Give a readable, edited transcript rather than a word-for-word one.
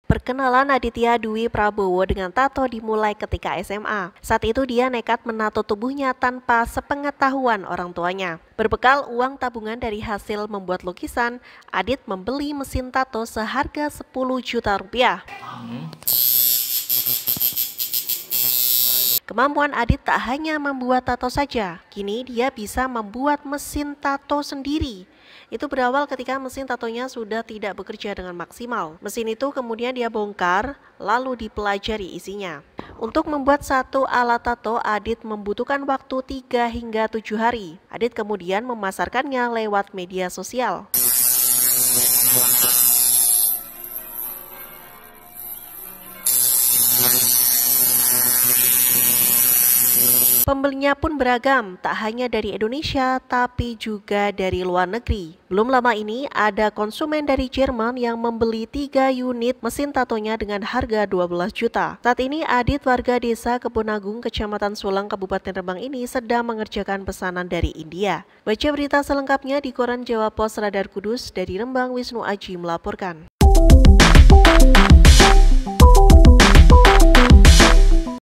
Perkenalan Aditya Dwi Prabowo dengan tato dimulai ketika SMA. Saat itu dia nekat menato tubuhnya tanpa sepengetahuan orang tuanya. Berbekal uang tabungan dari hasil membuat lukisan, Adit membeli mesin tato seharga 10 juta rupiah. Kemampuan Adit tak hanya membuat tato saja, kini dia bisa membuat mesin tato sendiri. Itu berawal ketika mesin tatonya sudah tidak bekerja dengan maksimal. Mesin itu kemudian dia bongkar, lalu dipelajari isinya. Untuk membuat satu alat tato, Adit membutuhkan waktu 3 hingga 7 hari. Adit kemudian memasarkannya lewat media sosial. Pembelinya pun beragam, tak hanya dari Indonesia, tapi juga dari luar negeri. Belum lama ini, ada konsumen dari Jerman yang membeli 3 unit mesin tatonya dengan harga 12 juta. Saat ini, Adit warga desa Kebonagung, Kecamatan Sulang, Kabupaten Rembang ini sedang mengerjakan pesanan dari India. Baca berita selengkapnya di koran Jawa Pos Radar Kudus. Dari Rembang, Wisnu Aji melaporkan.